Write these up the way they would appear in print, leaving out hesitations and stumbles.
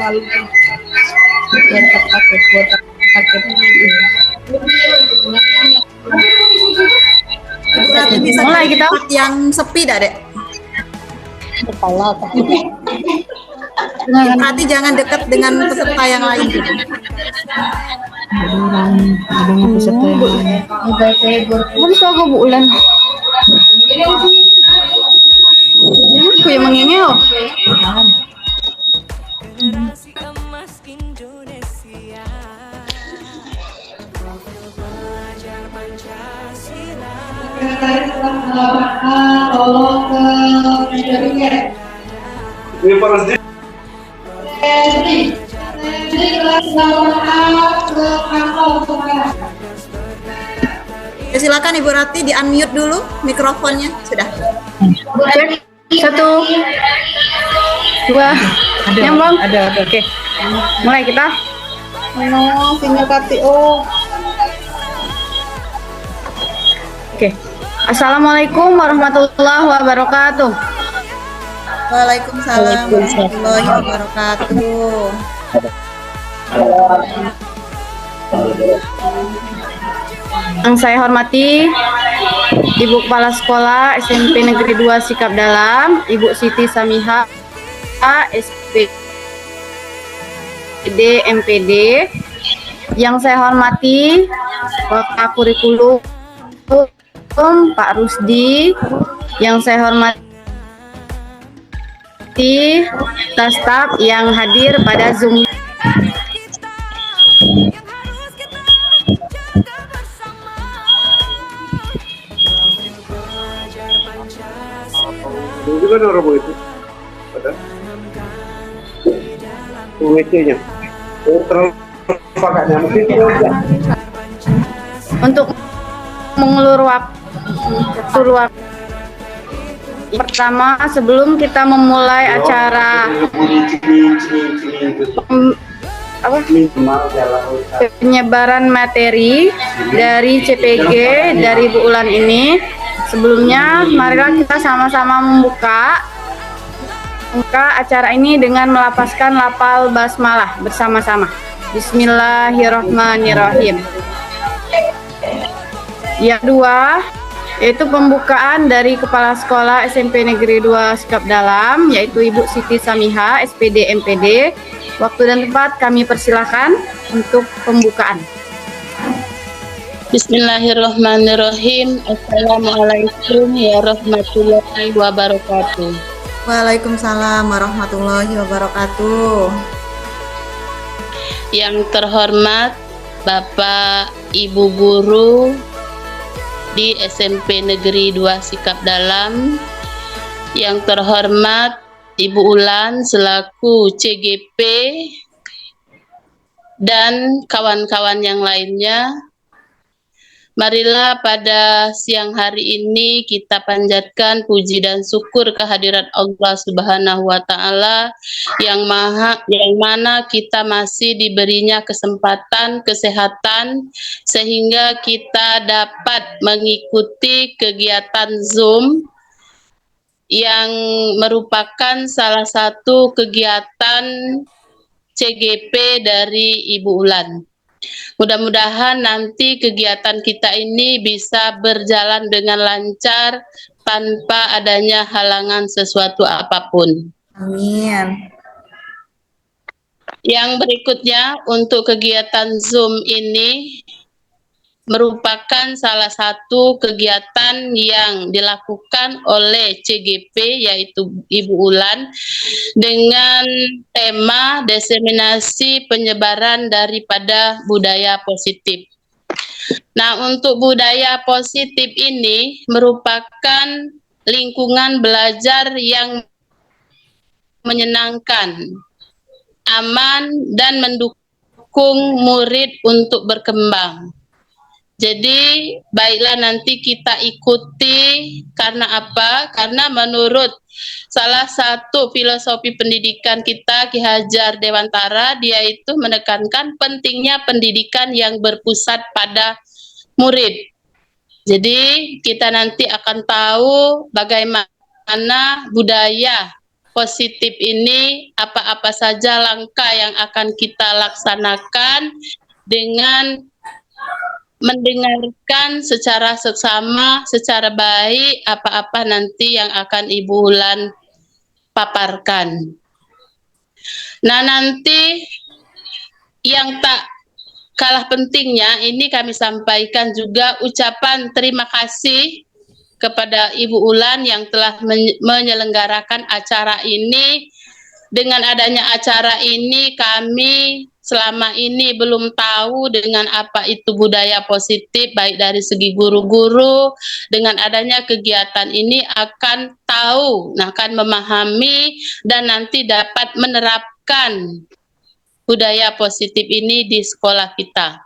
malu biar pakai kuota pakai Berarti bisa mulai di kita tempat yang sepi dah, Dek. kepala Berarti jangan dekat dengan peserta yang lain gitu. orang ada peserta yang lain harus aku bulan aku yang mengengel tolong ke ini Pak Rusdi. Ya, silakan Ibu Rati di unmute dulu mikrofonnya. Sudah. cek 1 2 Ada, yang belum ada. oke mulai kita Sinyal KTO. oke Assalamualaikum warahmatullahi wabarakatuh. Waalaikumsalam warahmatullahi wabarakatuh. Yang saya hormati Ibu Kepala Sekolah SMP Negeri 2 Sikap Dalam, Ibu Siti Samiha, SPD MPD. Yang saya hormati Bapak Kurikulum Pak Rusdi. Yang saya hormati staf yang hadir pada Zoom. Ini juga ada robo itu. Ada. WC-nya. Terlalu pakainya mungkin ya. Untuk mengulur waktu pertama sebelum kita memulai acara penyebaran materi dari CPG dari Bu Ulan ini, sebelumnya marilah kita sama-sama membuka acara ini dengan melafazkan lafal basmalah bersama-sama. Bismillahirrahmanirrahim. Yang kedua yaitu pembukaan dari Kepala Sekolah SMP Negeri 2 Sikap Dalam, yaitu Ibu Siti Samiha, SPD MPD. Waktu dan tempat kami persilahkan untuk pembukaan. Bismillahirrahmanirrahim. Assalamualaikum warahmatullahi wabarakatuh. Waalaikumsalam warahmatullahi wabarakatuh. Yang terhormat Bapak Ibu Guru di SMP Negeri 2 Sikap Dalam, yang terhormat Ibu Ulan selaku CGP dan kawan-kawan yang lainnya, marilah pada siang hari ini kita panjatkan puji dan syukur kehadirat Allah Subhanahu wa Ta'ala yang mana kita masih diberinya kesempatan kesehatan sehingga kita dapat mengikuti kegiatan Zoom yang merupakan salah satu kegiatan CGP dari Ibu Ulan. Mudah-mudahan nanti kegiatan kita ini bisa berjalan dengan lancar tanpa adanya halangan sesuatu apapun. Amin. Yang berikutnya, untuk kegiatan Zoom ini merupakan salah satu kegiatan yang dilakukan oleh CGP, yaitu Ibu Ulan, dengan tema diseminasi penyebaran daripada budaya positif. Nah, untuk budaya positif ini merupakan lingkungan belajar yang menyenangkan, aman, dan mendukung murid untuk berkembang. Jadi, baiklah nanti kita ikuti. Karena apa? Karena menurut salah satu filosofi pendidikan kita, Ki Hajar Dewantara, dia itu menekankan pentingnya pendidikan yang berpusat pada murid. Jadi, kita nanti akan tahu bagaimana budaya positif ini apa-apa saja langkah yang akan kita laksanakan dengan mendengarkan secara seksama, secara baik apa-apa nanti yang akan Ibu Ulan paparkan. Nah, nanti yang tak kalah pentingnya ini kami sampaikan juga ucapan terima kasih kepada Ibu Ulan yang telah menyelenggarakan acara ini. Dengan adanya acara ini kami selama ini belum tahu dengan apa itu budaya positif, baik dari segi guru-guru. Dengan adanya kegiatan ini akan tahu, akan memahami dan nanti dapat menerapkan budaya positif ini di sekolah kita.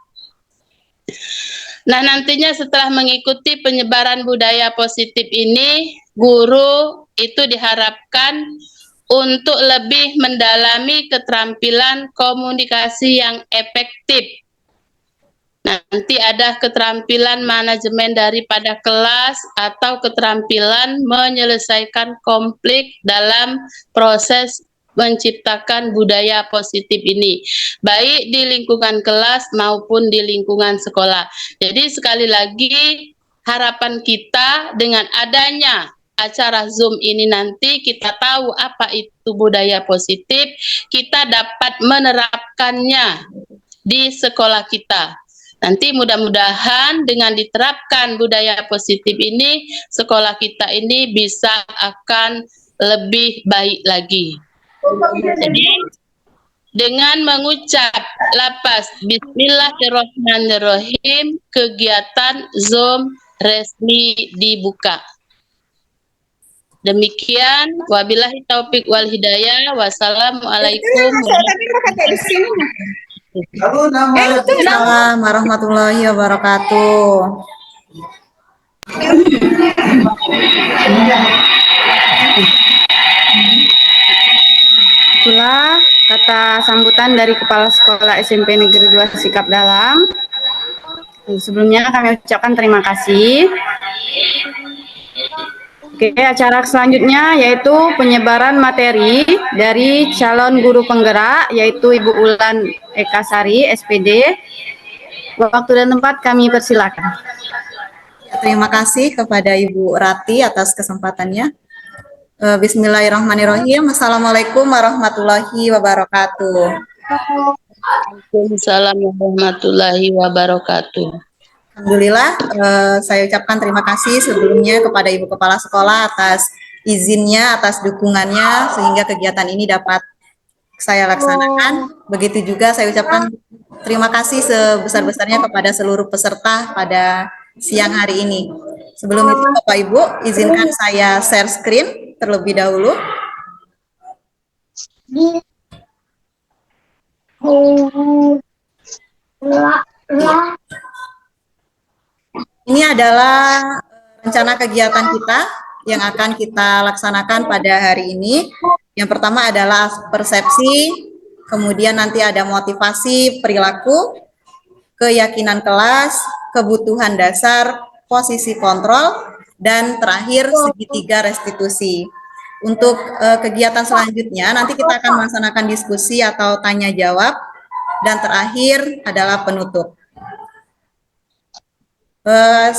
Nah, nantinya setelah mengikuti penyebaran budaya positif ini, guru itu diharapkan untuk lebih mendalami keterampilan komunikasi yang efektif. Nanti ada keterampilan manajemen daripada kelas atau keterampilan menyelesaikan konflik dalam proses menciptakan budaya positif ini, baik di lingkungan kelas maupun di lingkungan sekolah. Jadi sekali lagi harapan kita dengan adanya acara Zoom ini nanti kita tahu apa itu budaya positif, kita dapat menerapkannya di sekolah kita. Nanti mudah-mudahan dengan diterapkan budaya positif ini, sekolah kita ini bisa akan lebih baik lagi. Jadi dengan mengucap lapas Bismillahirrahmanirrahim, kegiatan Zoom resmi dibuka. Demikian, wabillahi taufik wal hidayah. Wassalamualaikum Waalaikumsalam warahmatullahi wabarakatuh. Itulah kata sambutan dari Kepala Sekolah SMP Negeri 2 Sikap Dalam. Sebelumnya kami ucapkan terima kasih. Oke, acara selanjutnya yaitu penyebaran materi dari calon guru penggerak, yaitu Ibu Ulan Ekasari, SPD. Waktu dan tempat kami persilakan. Terima kasih kepada Ibu Rati atas kesempatannya. Bismillahirrahmanirrahim. Assalamualaikum warahmatullahi wabarakatuh. Waalaikumsalam warahmatullahi wabarakatuh. Alhamdulillah, saya ucapkan terima kasih sebelumnya kepada Ibu Kepala Sekolah atas izinnya, atas dukungannya, sehingga kegiatan ini dapat saya laksanakan. Begitu juga saya ucapkan terima kasih sebesar-besarnya kepada seluruh peserta pada siang hari ini. Sebelum itu, Bapak Ibu, izinkan saya share screen terlebih dahulu. Ini adalah rencana kegiatan kita yang akan kita laksanakan pada hari ini. Yang pertama adalah persepsi, kemudian nanti ada motivasi perilaku, keyakinan kelas, kebutuhan dasar, posisi kontrol, dan terakhir segitiga restitusi. Untuk kegiatan selanjutnya nanti kita akan melaksanakan diskusi atau tanya jawab, dan terakhir adalah penutup.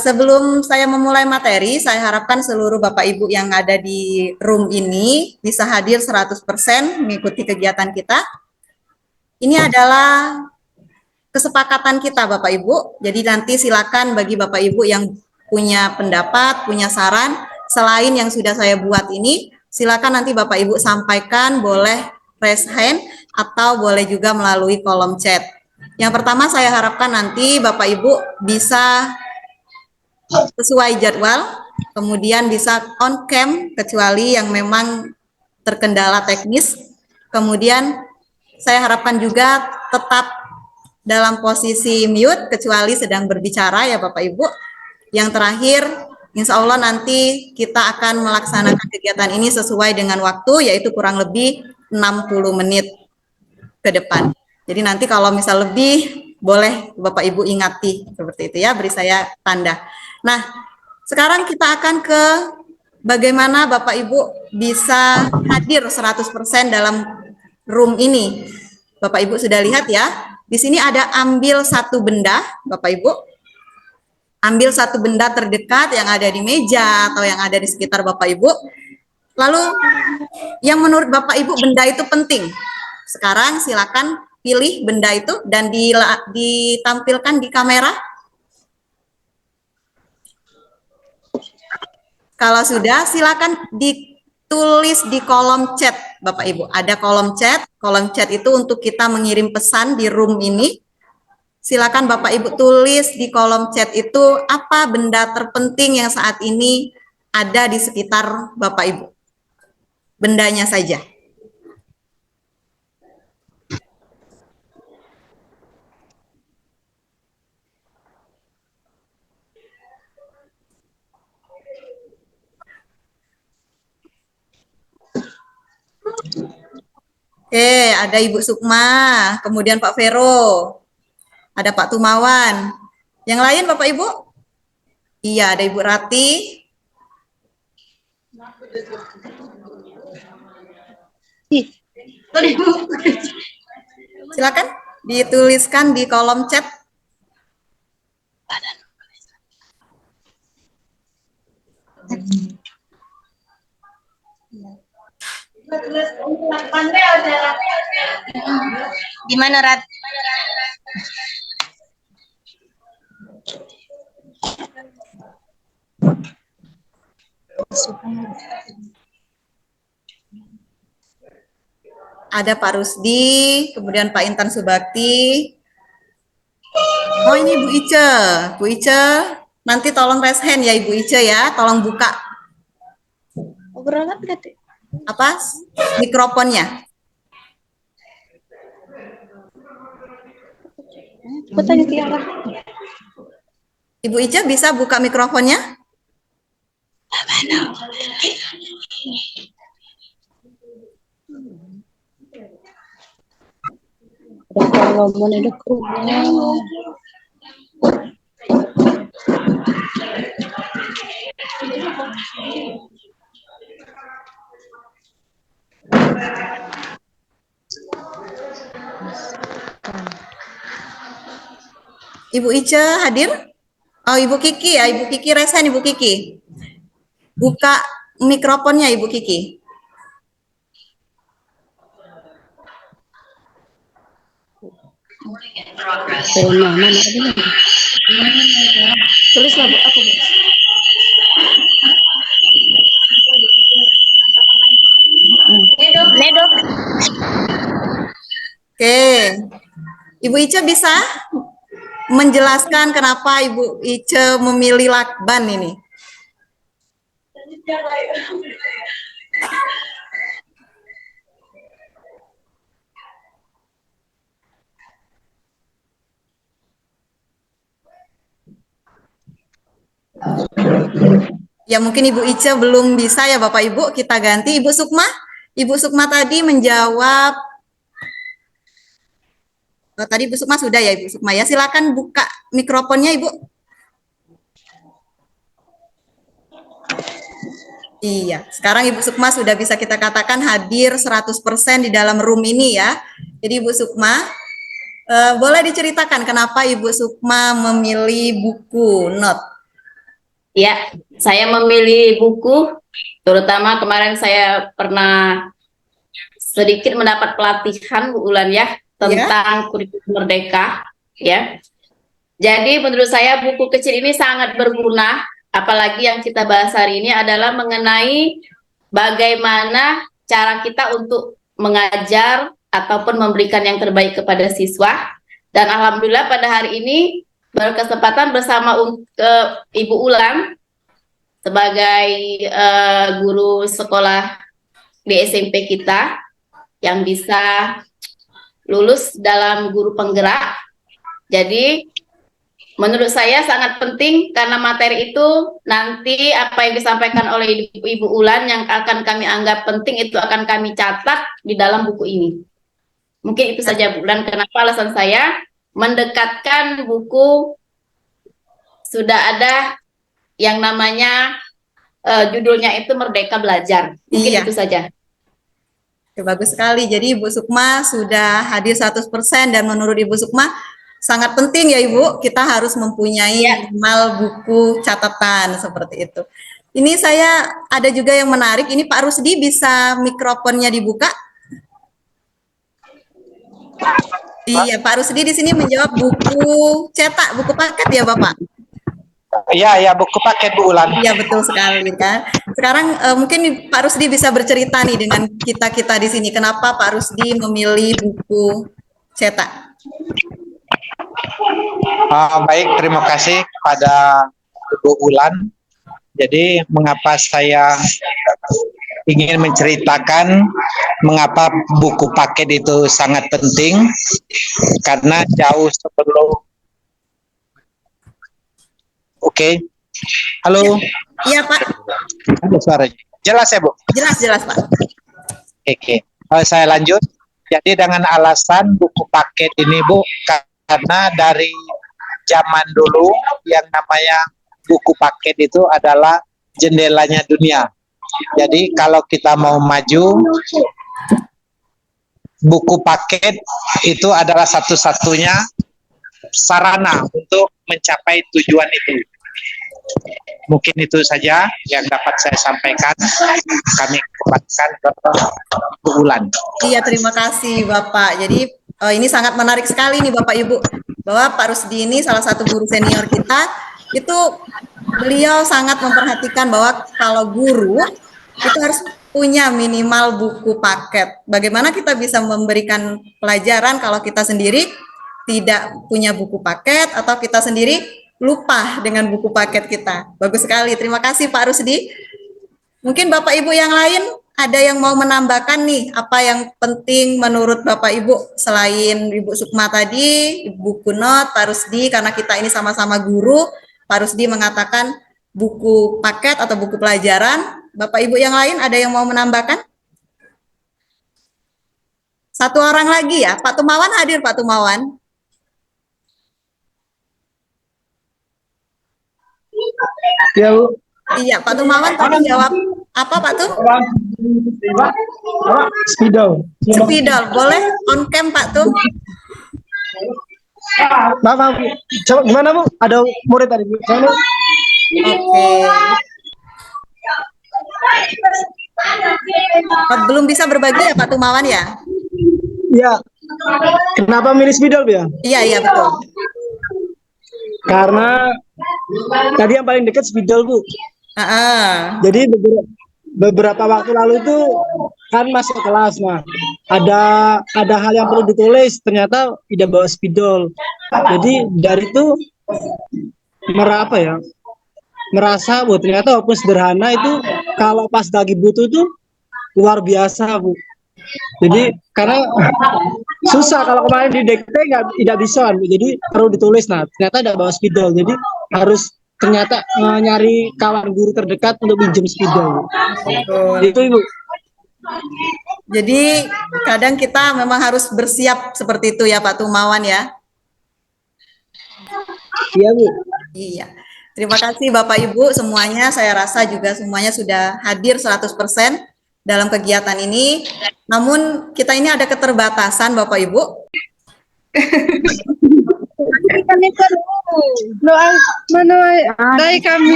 Sebelum saya memulai materi, saya harapkan seluruh Bapak Ibu yang ada di room ini bisa hadir 100% mengikuti kegiatan kita. Ini adalah kesepakatan kita Bapak Ibu, jadi nanti silakan bagi Bapak Ibu yang punya pendapat, punya saran, selain yang sudah saya buat ini, silakan nanti Bapak Ibu sampaikan, boleh raise hand, atau boleh juga melalui kolom chat. Yang pertama saya harapkan nanti Bapak Ibu bisa sesuai jadwal, kemudian bisa on cam kecuali yang memang terkendala teknis. Kemudian saya harapkan juga tetap dalam posisi mute kecuali sedang berbicara ya Bapak Ibu. Yang terakhir, insya Allah nanti kita akan melaksanakan kegiatan ini sesuai dengan waktu, yaitu kurang lebih 60 menit ke depan. Jadi nanti kalau misal lebih, boleh Bapak Ibu ingati seperti itu ya, beri saya tanda. Nah, sekarang kita akan ke bagaimana Bapak Ibu bisa hadir 100% dalam room ini. Bapak Ibu sudah lihat ya, di sini ada ambil satu benda, Bapak Ibu. Ambil satu benda terdekat yang ada di meja atau yang ada di sekitar Bapak Ibu. Lalu yang menurut Bapak Ibu benda itu penting. Sekarang silakan pilih benda itu dan ditampilkan di kamera. Kalau sudah, silakan ditulis di kolom chat, Bapak Ibu. Ada kolom chat itu untuk kita mengirim pesan di room ini. Silakan Bapak Ibu tulis di kolom chat itu apa benda terpenting yang saat ini ada di sekitar Bapak Ibu. Bendanya saja. Oke, ada Ibu Sukma, kemudian Pak Vero, ada Pak Tumawan. Yang lain Bapak Ibu? Iya, ada Ibu Rati. Silakan dituliskan di kolom chat. Gimana, Rat? Ada Pak Rusdi, kemudian Pak Intan Subakti. Oh, ini Bu Ice. Bu Ice, nanti tolong raise hand ya Ibu Ice ya, tolong buka apa mikrofonnya. Ibu Ica bisa buka mikrofonnya? Ibu Ica hadir? Oh, Ibu Kiki ya, Ibu Kiki resen, Ibu Kiki. Buka mikrofonnya Ibu Kiki. Tulislah Bu, apa Bu? Nedok. Oke. Ibu Ica bisa menjelaskan kenapa Ibu Ica memilih lakban ini? Ya mungkin Ibu Ica belum bisa ya Bapak Ibu, kita ganti Ibu Sukma. Ibu Sukma tadi menjawab, tadi Ibu Sukma sudah ya Ibu Sukma ya, silakan buka mikrofonnya Ibu. Iya, sekarang Ibu Sukma sudah bisa kita katakan hadir 100% di dalam room ini ya. Jadi Ibu Sukma, boleh diceritakan kenapa Ibu Sukma memilih buku not? Ya, saya memilih buku, terutama kemarin saya pernah sedikit mendapat pelatihan Bu Ulan ya, tentang kurikulum merdeka ya. Jadi menurut saya buku kecil ini sangat berguna, apalagi yang kita bahas hari ini adalah mengenai bagaimana cara kita untuk mengajar ataupun memberikan yang terbaik kepada siswa. Dan alhamdulillah pada hari ini berkesempatan bersama Ibu Ulan sebagai guru sekolah di SMP kita yang bisa lulus dalam guru penggerak. Jadi menurut saya sangat penting karena materi itu nanti apa yang disampaikan oleh Ibu Ulan yang akan kami anggap penting itu akan kami catat di dalam buku ini. Mungkin itu saja Bu Ulan kenapa alasan saya mendekatkan buku sudah ada yang namanya judulnya itu Merdeka Belajar. Mungkin Iya. itu saja. Oke, bagus sekali. Jadi Ibu Sukma sudah hadir 100% dan menurut Ibu Sukma sangat penting ya Ibu, kita harus mempunyai minimal buku catatan seperti itu. Ini saya ada juga yang menarik. Ini Pak Rusdi, bisa mikrofonnya dibuka? Iya, Pak Rusdi di sini menjawab buku cetak, buku paket ya Bapak? Iya, buku paket Bu Ulan. Iya, betul sekali kan. Sekarang mungkin Pak Rusdi bisa bercerita nih dengan kita-kita di sini. Kenapa Pak Rusdi memilih buku cetak? Baik, terima kasih kepada Bu Ulan. Jadi, mengapa saya ingin menceritakan mengapa buku paket itu sangat penting? Karena jauh sebelum Oke. Halo. Iya, Pak. Ada suaranya. Jelas ya, Bu? Jelas, Pak. Oke. Saya lanjut. Jadi dengan alasan buku paket ini, Bu, karena dari zaman dulu yang namanya buku paket itu adalah jendelanya dunia. Jadi kalau kita mau maju, buku paket itu adalah satu-satunya sarana untuk mencapai tujuan itu. Mungkin itu saja yang dapat saya sampaikan. Kami kembalikan ke Bu Ulan. Iya, terima kasih Bapak. Jadi ini sangat menarik sekali nih Bapak Ibu, bahwa Pak Rusdi ini salah satu guru senior kita, itu beliau sangat memperhatikan bahwa kalau guru itu harus punya minimal buku paket. Bagaimana kita bisa memberikan pelajaran kalau kita sendiri tidak punya buku paket atau kita sendiri lupa dengan buku paket kita. Bagus sekali, terima kasih Pak Rusdi. Mungkin Bapak Ibu yang lain ada yang mau menambahkan nih, apa yang penting menurut Bapak Ibu selain Ibu Sukma tadi, buku not, Pak Rusdi, karena kita ini sama-sama guru, Pak Rusdi mengatakan buku paket atau buku pelajaran. Bapak Ibu yang lain ada yang mau menambahkan? Satu orang lagi ya, Pak Tumawan hadir, Pak Tumawan. Ya, Bu. Iya, Pak Tumawan tadi jawab apa Pak Tum? Spidol. Spidol, boleh on cam Pak Tum? Maaf, Bu. Coba gimana, Bu? Ada murid tadi, Bu. Oke. Belum bisa berbagi ya Pak Tumawan ya? Iya. Kenapa milih spidol, Bu ya? Iya, betul. Karena tadi yang paling dekat spidol, Bu. Jadi beberapa waktu lalu itu kan masuk kelas, nah ada hal yang perlu ditulis, ternyata tidak bawa spidol. Jadi dari itu merasa Bu, ternyata walaupun sederhana itu kalau pas lagi butuh tuh luar biasa, Bu. Jadi karena susah kalau kemarin di dikte tidak bisa, jadi perlu ditulis. Nah ternyata tidak bawa spidol, jadi harus ternyata nyari kawan guru terdekat untuk pinjam spidol. Itu Ibu. Jadi kadang kita memang harus bersiap seperti itu ya Pak Tumawan ya. Iya Bu. Iya. Terima kasih Bapak Ibu semuanya, saya rasa juga semuanya sudah hadir 100% dalam kegiatan ini. Namun kita ini ada keterbatasan Bapak Ibu.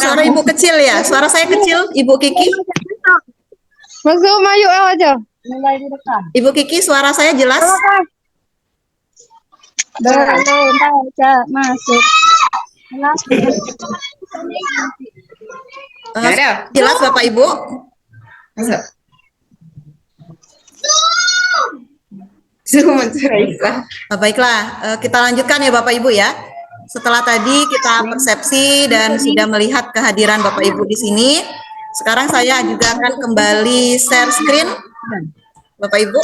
Suara Ibu kecil ya, suara saya kecil, Ibu Kiki. Masuk mayu aja. Ibu Kiki, suara saya jelas? Masuk. Jelas Bapak Ibu? Baiklah, kita lanjutkan ya Bapak Ibu ya. Setelah tadi kita persepsi dan sudah melihat kehadiran Bapak Ibu di sini, sekarang saya juga akan kembali share screen. Bapak Ibu.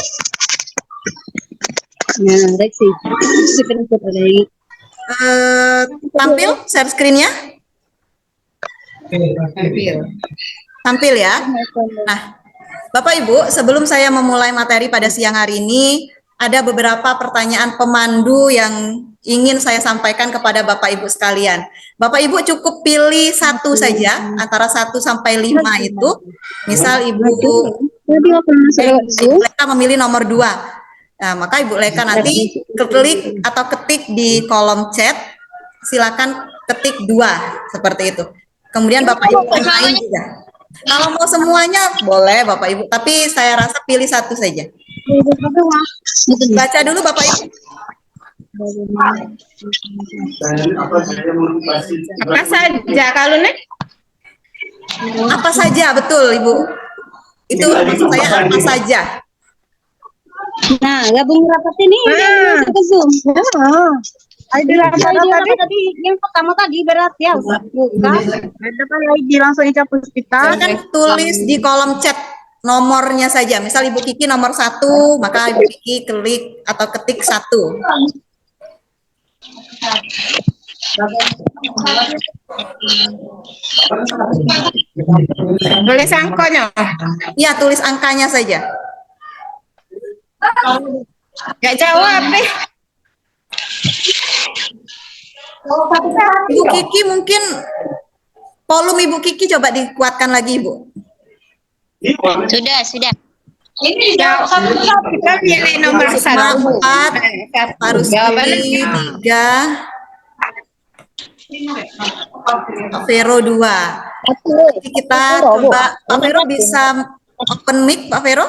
Tampil share screen-nya? Tampil ya. Nah, Bapak Ibu, sebelum saya memulai materi pada siang hari ini, ada beberapa pertanyaan pemandu yang ingin saya sampaikan kepada Bapak Ibu sekalian. Bapak Ibu cukup pilih satu saja antara 1 sampai 5 itu. Misal Ibu Leka memilih nomor 2. Nah, maka Ibu Leka nanti klik atau ketik di kolom chat, silakan ketik 2 seperti itu. Kemudian Bapak Ibu yang lain juga. Kalau mau semuanya boleh Bapak Ibu, tapi saya rasa pilih satu saja. Baca dulu Bapak Ibu. Apa saja kalau nih? Apa saja, betul Ibu. Itu maksud saya apa saja. Nah, gabung rapat ini masuk ke Zoom. ID tadi yang pertama tadi berat ya. Bukan. Ada ID langsung dicapus kita. Silakan tulis di kolom chat nomornya saja. Misal Ibu Kiki nomor 1, maka Ibu Kiki klik atau ketik 1. Tulis angkonya. Iya, tulis angkanya saja. Gak jawab deh. Ibu Kiki mungkin volume Ibu Kiki coba dikuatkan lagi Ibu. Sudah. Kita pilih nomor Risma 1. 4, harus pilih 3, Pak Vero 2. Jadi kita coba, Pak Vero bisa open mic, Pak Vero?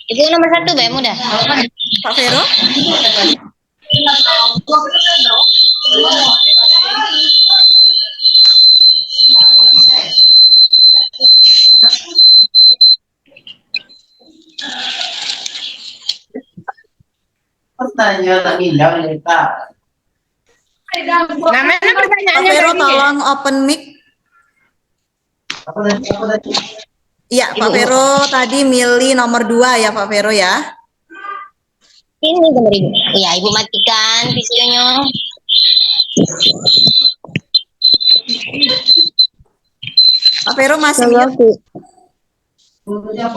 Itu nomor 1, Mbak, mudah. Pak Vero? Namanya Pak pertanyaannya Vero tadi. tolong open mic. Iya, Pak Vero tadi milih nomor 2 ya Pak Vero ya. Ini nomor Ibu. Iya, Ibu matikan videonya. Pak Vero masih mute. Soalnya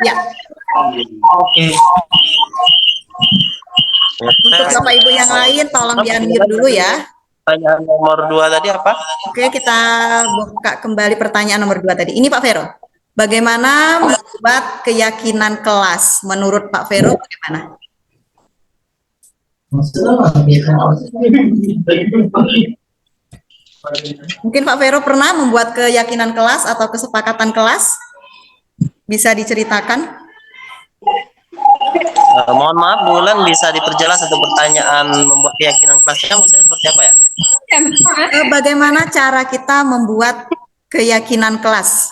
Ya. Untuk Bapak Ibu yang lain tolong di-unmute dulu ya. Pertanyaan nomor 2 tadi apa? Oke, kita buka kembali pertanyaan nomor 2 tadi. Ini Pak Vero. Bagaimana membuat keyakinan kelas? Menurut Pak Vero bagaimana? Mungkin Pak Vero pernah membuat keyakinan kelas atau kesepakatan kelas? Bisa diceritakan? Mohon maaf, Bu Ulan bisa diperjelas untuk pertanyaan membuat keyakinan kelasnya maksudnya seperti apa ya? Bagaimana cara kita membuat keyakinan kelas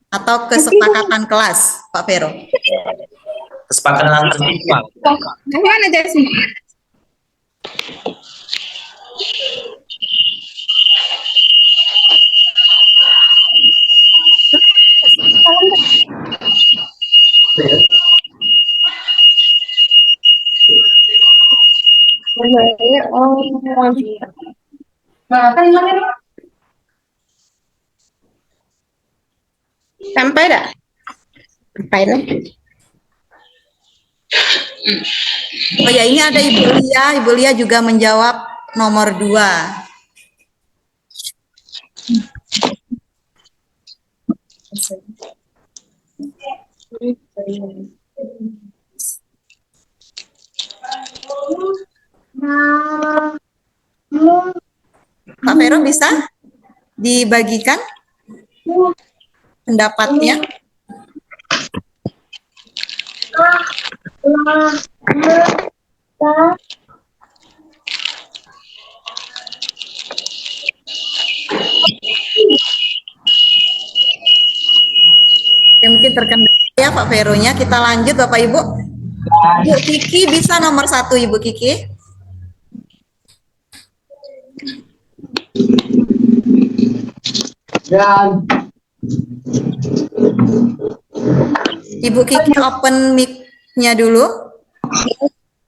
atau kesepakatan kelas, Pak Vero? Kesepakatan antar siswa. Mana Jasmine? Sampai dah? Sampai nih. Oh ya, ini ada Ibu Lia. Ibu Lia juga menjawab nomor 2. Pak Vero bisa dibagikan pendapatnya? Oke, mungkin terkendala ya Pak Veronya. Kita lanjut Bapak Ibu. Ibu Kiki bisa nomor 1 Ibu Kiki. Ibu Kiki open mic-nya dulu.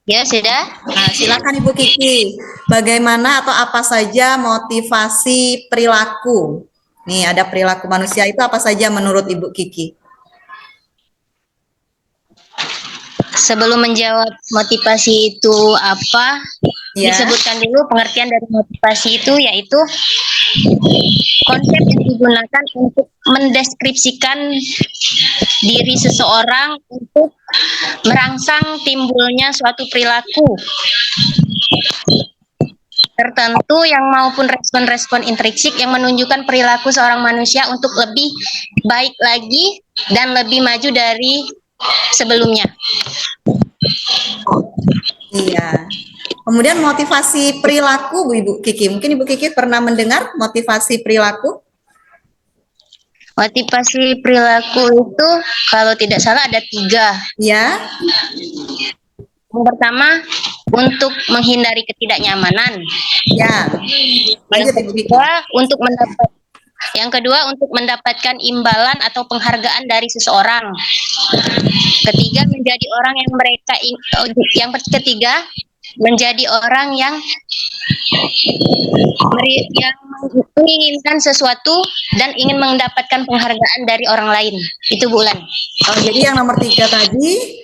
Ya, sudah. Nah, silakan Ibu Kiki. Bagaimana atau apa saja motivasi perilaku? Nih, ada perilaku manusia itu apa saja menurut Ibu Kiki? Sebelum menjawab motivasi itu apa, Ya. disebutkan dulu pengertian dari motivasi itu, yaitu konsep yang digunakan untuk mendeskripsikan diri seseorang untuk merangsang timbulnya suatu perilaku tertentu yang maupun respon-respon intrinsik yang menunjukkan perilaku seorang manusia untuk lebih baik lagi dan lebih maju dari sebelumnya. Iya. Kemudian motivasi perilaku, Bu Ibu Kiki. Mungkin Ibu Kiki pernah mendengar motivasi perilaku? Motivasi perilaku itu kalau tidak salah ada 3. Ya. Yang pertama, untuk menghindari ketidaknyamanan. Ya. Lanjut, Ibu Kiki. Yang kedua, untuk mendapatkan imbalan atau penghargaan dari seseorang. Ketiga, menjadi orang yang ketiga, menjadi orang yang menginginkan sesuatu dan ingin mendapatkan penghargaan dari orang lain. Itu Bu Ulan. Oh, jadi yang nomor 3 tadi,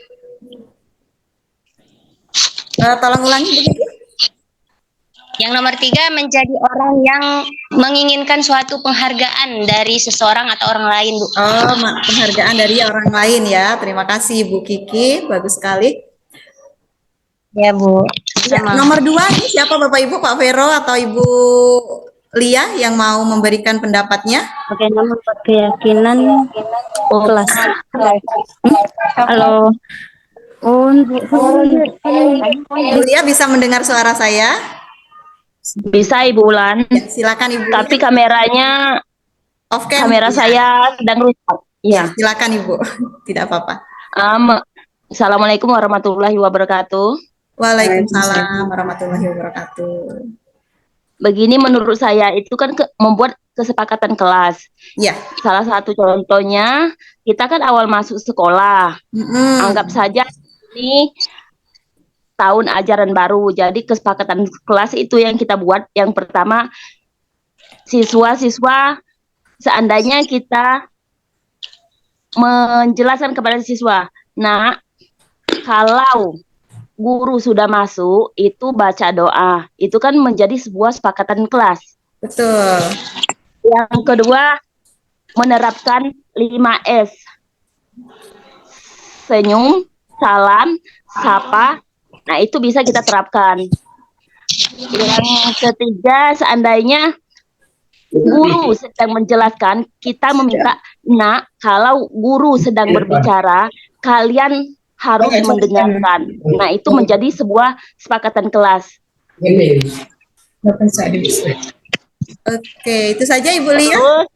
tolong ulangi Bu Kiki. Yang nomor 3, menjadi orang yang menginginkan suatu penghargaan dari seseorang atau orang lain, Bu. Oh, penghargaan dari orang lain ya. Terima kasih Bu Kiki, bagus sekali. Ya, Bu. Ya, nomor 2 ini siapa Bapak Ibu, Pak Vero atau Ibu Lia yang mau memberikan pendapatnya? Bagaimana keyakinan kelas? Halo. Ibu Lia bisa mendengar suara saya? Bisa Ibu Ulan. Ya, silakan Ibu. Tapi kameranya Off cam. kamera saya sedang rusak. Iya. Silakan Ibu. Tidak apa-apa. Assalamualaikum warahmatullahi wabarakatuh. Waalaikumsalam warahmatullahi wabarakatuh. Begini menurut saya itu kan membuat kesepakatan kelas. Ya. Salah satu contohnya kita kan awal masuk sekolah. Anggap saja ini tahun ajaran baru. Jadi kesepakatan kelas itu yang kita buat. Yang pertama, siswa-siswa seandainya kita menjelaskan kepada siswa, nah kalau guru sudah masuk itu baca doa, itu kan menjadi sebuah kesepakatan kelas. Betul. Yang kedua, menerapkan 5S. Senyum, salam, sapa. Nah, itu bisa kita terapkan. Yang ketiga, seandainya guru sedang menjelaskan, kita meminta, nak, kalau guru sedang berbicara, kalian harus mendengarkan. Nah, itu menjadi sebuah kesepakatan kelas. Oke, itu saja Ibu Lia. Terus,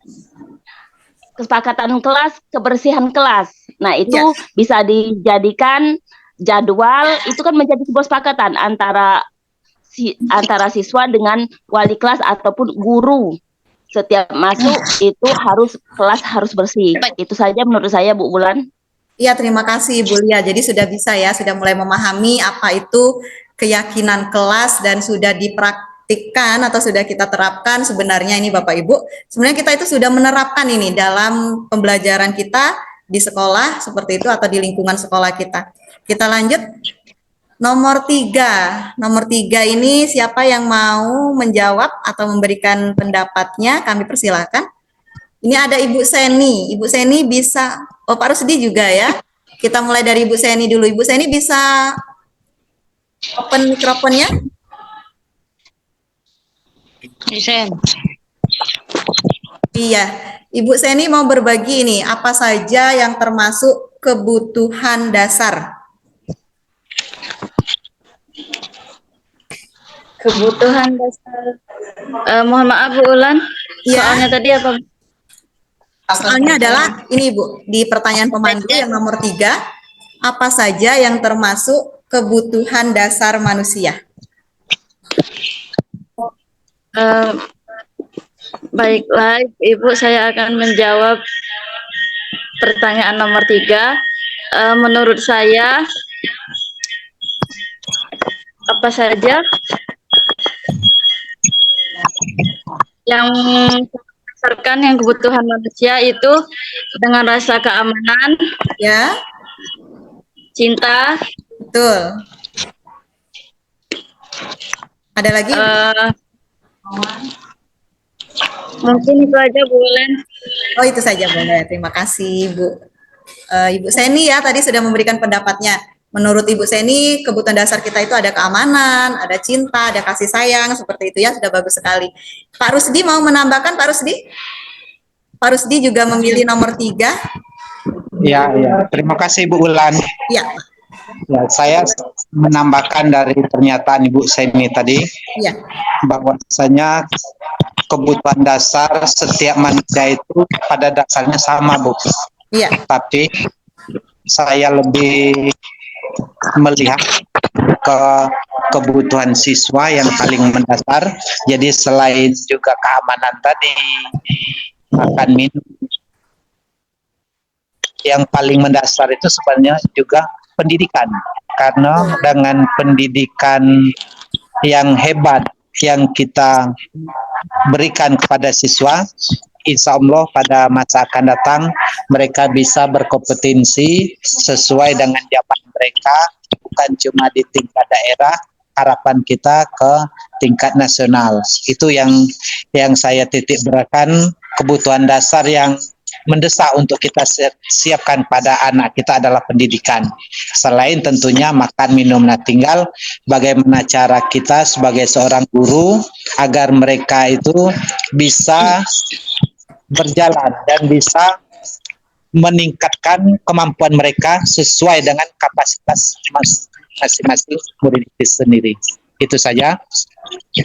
kesepakatan kelas, kebersihan kelas. Nah, itu bisa dijadikan jadwal, itu kan menjadi sebuah kesepakatan antara siswa dengan wali kelas ataupun guru. Setiap masuk itu kelas harus bersih. Itu saja menurut saya Bu Bulan. Iya, terima kasih Ibu Lia. Jadi sudah bisa ya, sudah mulai memahami apa itu keyakinan kelas dan sudah dipraktikkan atau sudah kita terapkan sebenarnya ini Bapak Ibu. Sebenarnya kita itu sudah menerapkan ini dalam pembelajaran kita di sekolah seperti itu atau di lingkungan sekolah kita. Kita lanjut. Nomor 3. Nomor 3 ini siapa yang mau menjawab atau memberikan pendapatnya? Kami persilakan. Ini ada Ibu Seni. Ibu Seni bisa, Pak Rusdi juga ya. Kita mulai dari Ibu Seni dulu. Ibu Seni bisa open mikrofonnya? Bisa. Iya. Ibu Seni mau berbagi ini, apa saja yang termasuk kebutuhan dasar? Kebutuhan dasar. Mohon maaf Bu Ulan. Ya. Soalnya tadi apa? Soalnya adalah ini Bu, di pertanyaan pemandu yang nomor 3, apa saja yang termasuk kebutuhan dasar manusia? Baiklah Ibu, saya akan menjawab pertanyaan nomor 3. Menurut saya, apa saja yang berdasarkan yang kebutuhan manusia itu dengan rasa keamanan, Ya. cinta. Betul. Ada lagi? Mungkin itu aja Bu Ulan. Oh, itu saja boleh. Terima kasih Ibu. Ibu Seni ya tadi sudah memberikan pendapatnya. Menurut Ibu Seni, kebutuhan dasar kita itu ada keamanan, ada cinta, ada kasih sayang, seperti itu ya, sudah bagus sekali. Pak Rusdi mau menambahkan, Pak Rusdi? Pak Rusdi juga memilih nomor 3. Ya, ya. Terima kasih Bu Ulan. Ya, Ya, saya menambahkan dari pernyataan Ibu Seni tadi ya, bahwasanya kebutuhan dasar setiap manusia itu pada dasarnya sama, Bu. iya, Tapi saya lebih melihat ke kebutuhan siswa yang paling mendasar. Jadi selain juga keamanan tadi, makan minum, yang paling mendasar itu sebenarnya juga pendidikan. Karena dengan pendidikan yang hebat yang kita berikan kepada siswa, insya Allah pada masa akan datang mereka bisa berkompetensi sesuai dengan zaman mereka, bukan cuma di tingkat daerah, harapan kita ke tingkat nasional. Itu yang saya titik beratkan, kebutuhan dasar yang mendesak untuk kita siapkan pada anak kita adalah pendidikan. Selain tentunya makan, minum, nah tinggal bagaimana cara kita sebagai seorang guru agar mereka itu bisa berjalan dan bisa meningkatkan kemampuan mereka sesuai dengan kapasitas masing-masing murid itu sendiri. Itu saja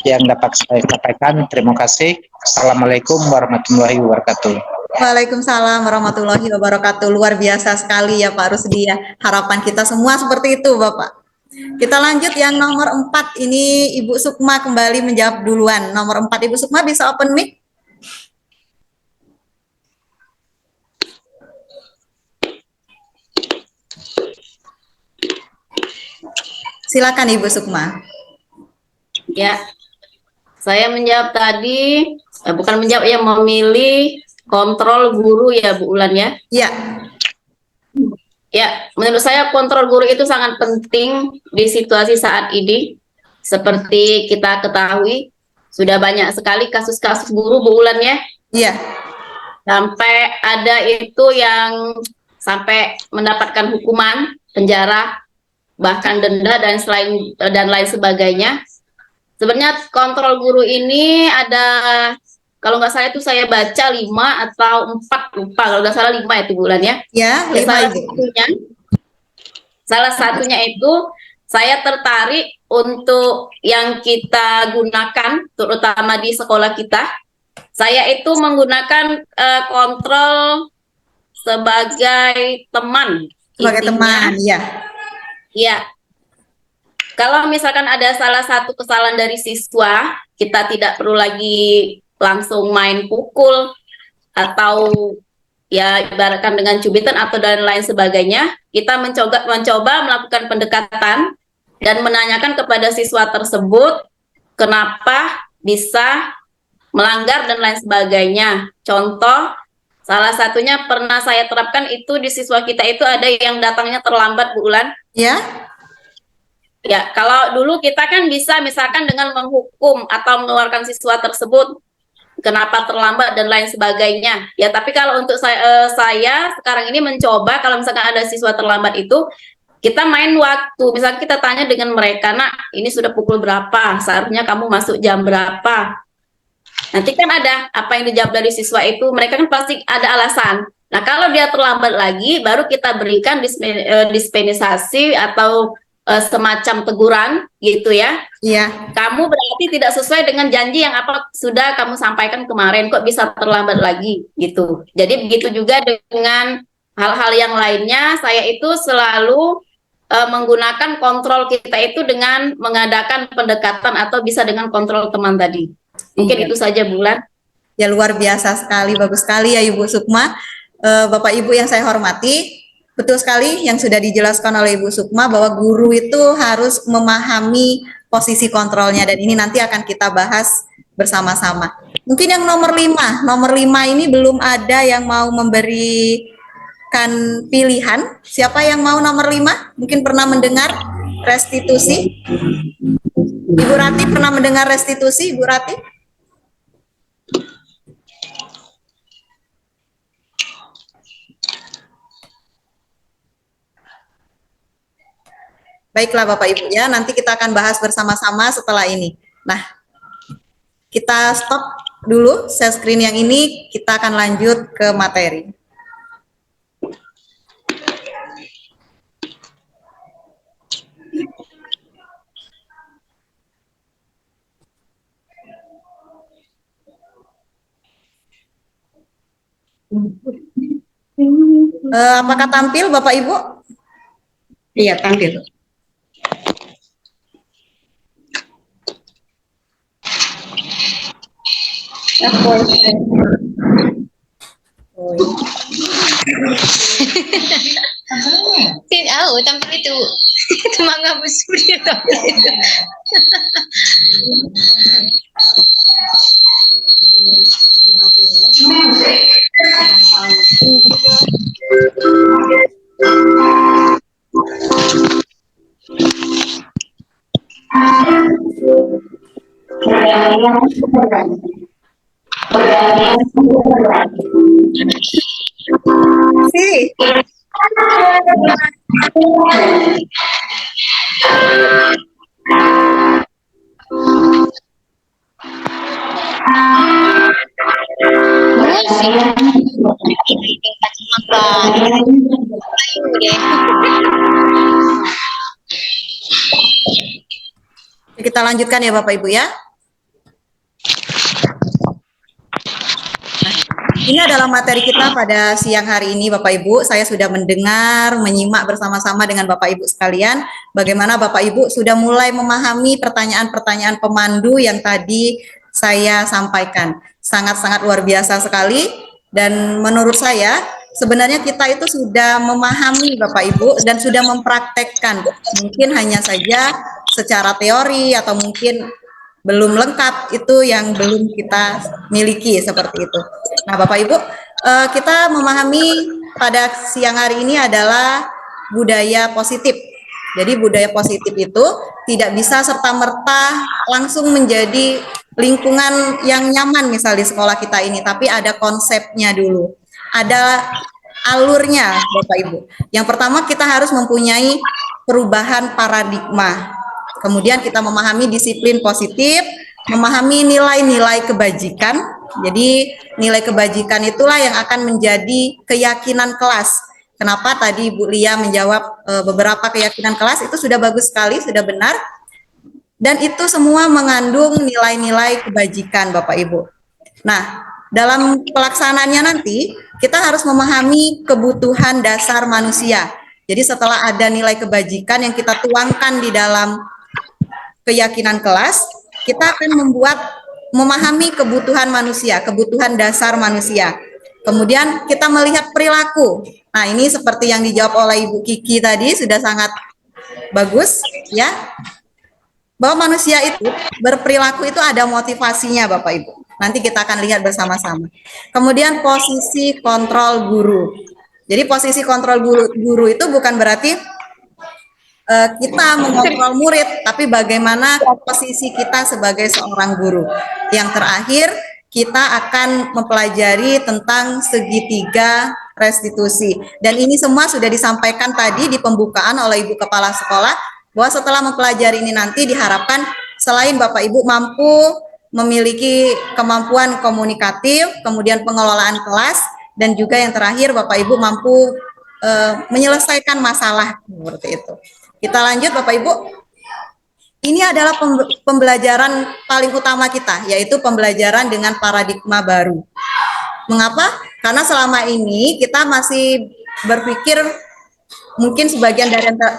yang dapat saya sampaikan. Terima kasih. Assalamualaikum warahmatullahi wabarakatuh. Waalaikumsalam warahmatullahi wabarakatuh. Luar biasa sekali ya Pak Rusdi ya. Harapan kita semua seperti itu Bapak. Kita lanjut yang nomor 4. Ini Ibu Sukma kembali menjawab duluan. Nomor 4 Ibu Sukma bisa open mic? Silakan Ibu Sukma. Ya, saya menjawab tadi, bukan menjawab, ya memilih kontrol guru ya Bu Ulan ya. Iya. Ya, menurut saya kontrol guru itu sangat penting di situasi saat ini. Seperti kita ketahui, sudah banyak sekali kasus-kasus guru Bu Ulan ya. Iya. Sampai ada itu yang sampai mendapatkan hukuman penjara, bahkan denda dan lain sebagainya. Sebenarnya kontrol guru ini ada, kalau nggak salah itu saya baca 5 atau 4, lupa, kalau nggak salah 5 itu bulan ya. Ya, 5 salah satunya itu saya tertarik untuk yang kita gunakan, terutama di sekolah kita. Saya itu menggunakan kontrol sebagai teman. Sebagai teman, ya. Iya. Kalau misalkan ada salah satu kesalahan dari siswa, kita tidak perlu lagi langsung main pukul atau ya ibaratkan dengan cubitan atau dan lain sebagainya. Kita mencoba melakukan pendekatan dan menanyakan kepada siswa tersebut kenapa bisa melanggar dan lain sebagainya. Contoh, salah satunya pernah saya terapkan itu di siswa kita itu ada yang datangnya terlambat Bu Ulan. Ya. Ya, kalau dulu kita kan bisa misalkan dengan menghukum atau mengeluarkan siswa tersebut kenapa terlambat dan lain sebagainya. Ya, tapi kalau untuk saya sekarang ini mencoba kalau misalkan ada siswa terlambat itu kita main waktu. Misalkan kita tanya dengan mereka, "Nak, ini sudah pukul berapa? Seharusnya kamu masuk jam berapa?" Nanti kan ada apa yang dijawab dari siswa itu, mereka kan pasti ada alasan. Nah, kalau dia terlambat lagi, baru kita berikan dispensasi atau semacam teguran gitu ya. Iya. Kamu berarti tidak sesuai dengan janji yang apa sudah kamu sampaikan kemarin, kok bisa terlambat lagi gitu. Jadi begitu juga dengan hal-hal yang lainnya, saya itu selalu menggunakan kontrol kita itu dengan mengadakan pendekatan atau bisa dengan kontrol teman tadi. Mungkin itu saja Bulan. Ya, luar biasa sekali, bagus sekali ya Ibu Sukma. Bapak Ibu yang saya hormati, betul sekali yang sudah dijelaskan oleh Ibu Sukma bahwa guru itu harus memahami posisi kontrolnya dan ini nanti akan kita bahas bersama-sama. Mungkin yang nomor 5 ini belum ada yang mau memberikan menentukan pilihan. Siapa yang mau nomor 5? Mungkin pernah mendengar restitusi. Ibu Rati pernah mendengar restitusi, Ibu Rati? Baiklah Bapak Ibu ya, nanti kita akan bahas bersama-sama setelah ini. Nah, kita stop dulu share screen yang ini, kita akan lanjut ke materi. Apakah tampil Bapak Ibu? Iya, tampil. Tampil itu. Mangga busur dia tampil itu. Si. Kita lanjutkan ya Bapak Ibu ya. Ini adalah materi kita pada siang hari ini Bapak Ibu. Saya sudah mendengar, menyimak bersama-sama dengan Bapak Ibu sekalian bagaimana Bapak Ibu sudah mulai memahami pertanyaan-pertanyaan pemandu yang tadi saya sampaikan. Sangat-sangat luar biasa sekali dan menurut saya sebenarnya kita itu sudah memahami Bapak Ibu dan sudah mempraktekkan. Mungkin hanya saja secara teori atau mungkin belum lengkap, itu yang belum kita miliki seperti itu. Nah Bapak Ibu, kita memahami pada siang hari ini adalah budaya positif. Jadi budaya positif itu tidak bisa serta-merta langsung menjadi lingkungan yang nyaman misal di sekolah kita ini, tapi ada konsepnya dulu. Ada alurnya Bapak Ibu. Yang pertama kita harus mempunyai perubahan paradigma. Kemudian kita memahami disiplin positif, memahami nilai-nilai kebajikan. Jadi nilai kebajikan itulah yang akan menjadi keyakinan kelas. Kenapa tadi Bu Lia menjawab beberapa keyakinan kelas itu sudah bagus sekali, sudah benar. Dan itu semua mengandung nilai-nilai kebajikan Bapak Ibu. Nah, dalam pelaksanaannya nanti kita harus memahami kebutuhan dasar manusia. Jadi setelah ada nilai kebajikan yang kita tuangkan di dalam keyakinan kelas, kita akan memahami kebutuhan manusia, kebutuhan dasar manusia. Kemudian kita melihat perilaku. Nah, ini seperti yang dijawab oleh Ibu Kiki tadi sudah sangat bagus ya. Bahwa manusia itu berperilaku itu ada motivasinya Bapak Ibu. Nanti kita akan lihat bersama-sama. Kemudian posisi kontrol guru. Jadi posisi kontrol guru itu bukan berarti kita mengontrol murid, tapi bagaimana posisi kita sebagai seorang guru. Yang terakhir, kita akan mempelajari tentang segitiga restitusi. Dan ini semua sudah disampaikan tadi di pembukaan oleh Ibu Kepala Sekolah, bahwa setelah mempelajari ini nanti diharapkan selain Bapak Ibu mampu memiliki kemampuan komunikatif, kemudian pengelolaan kelas, dan juga yang terakhir Bapak Ibu mampu menyelesaikan masalah seperti itu. Kita lanjut Bapak Ibu. Ini adalah pembelajaran paling utama kita, yaitu pembelajaran dengan paradigma baru. Mengapa? Karena selama ini kita masih berpikir, mungkin sebagian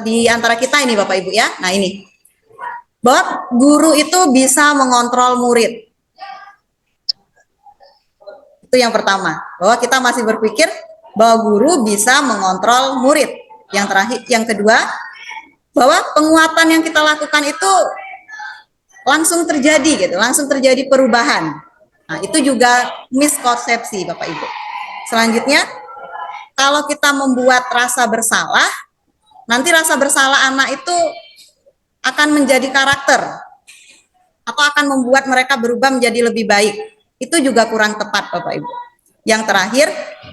di antara kita ini Bapak Ibu ya, nah ini, bahwa guru itu bisa mengontrol murid. Itu yang pertama, bahwa kita masih berpikir bahwa guru bisa mengontrol murid. Yang terakhir, yang kedua, bahwa penguatan yang kita lakukan itu langsung terjadi gitu, langsung terjadi perubahan. Nah, itu juga miskonsepsi Bapak Ibu. Selanjutnya, kalau kita membuat rasa bersalah, nanti rasa bersalah anak itu akan menjadi karakter atau akan membuat mereka berubah menjadi lebih baik. Itu juga kurang tepat, Bapak Ibu. Yang terakhir,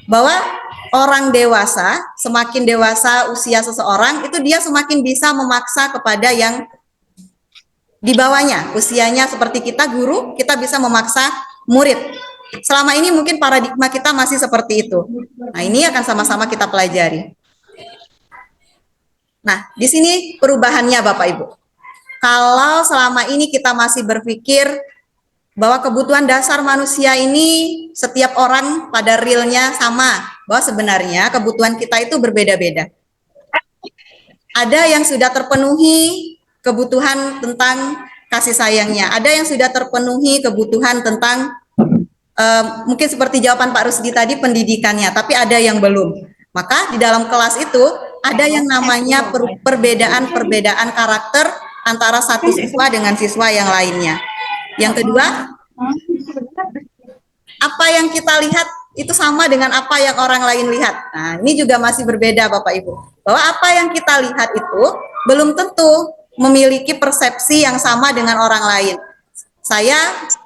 bahwa orang dewasa, semakin dewasa usia seseorang, itu dia semakin bisa memaksa kepada yang di bawahnya. Usianya seperti kita guru, kita bisa memaksa murid. Selama ini mungkin paradigma kita masih seperti itu. Nah, ini akan sama-sama kita pelajari. Nah, di sini perubahannya Bapak Ibu. Kalau selama ini kita masih berpikir bahwa kebutuhan dasar manusia ini setiap orang pada realnya sama, bahwa sebenarnya kebutuhan kita itu berbeda-beda. Ada yang sudah terpenuhi kebutuhan tentang kasih sayangnya, ada yang sudah terpenuhi kebutuhan tentang mungkin seperti jawaban Pak Rusdi tadi pendidikannya, tapi ada yang belum. Maka di dalam kelas itu ada yang namanya perbedaan karakter antara satu siswa dengan siswa yang lainnya. Yang kedua, apa yang kita lihat itu sama dengan apa yang orang lain lihat. Nah, ini juga masih berbeda Bapak Ibu. Bahwa apa yang kita lihat itu belum tentu memiliki persepsi yang sama dengan orang lain. Saya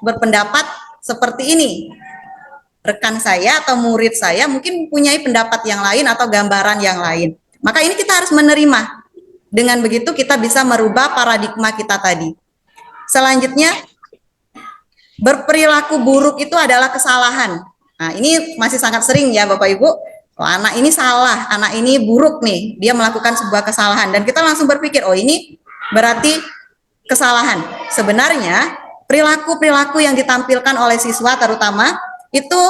berpendapat seperti ini. Rekan saya atau murid saya mungkin mempunyai pendapat yang lain atau gambaran yang lain. Maka ini kita harus menerima. Dengan begitu kita bisa merubah paradigma kita tadi. Selanjutnya, berperilaku buruk itu adalah kesalahan. Nah, ini masih sangat sering ya Bapak Ibu. Oh, anak ini salah, anak ini buruk nih, dia melakukan sebuah kesalahan. Dan kita langsung berpikir, oh ini berarti kesalahan. Sebenarnya, perilaku-perilaku yang ditampilkan oleh siswa terutama, itu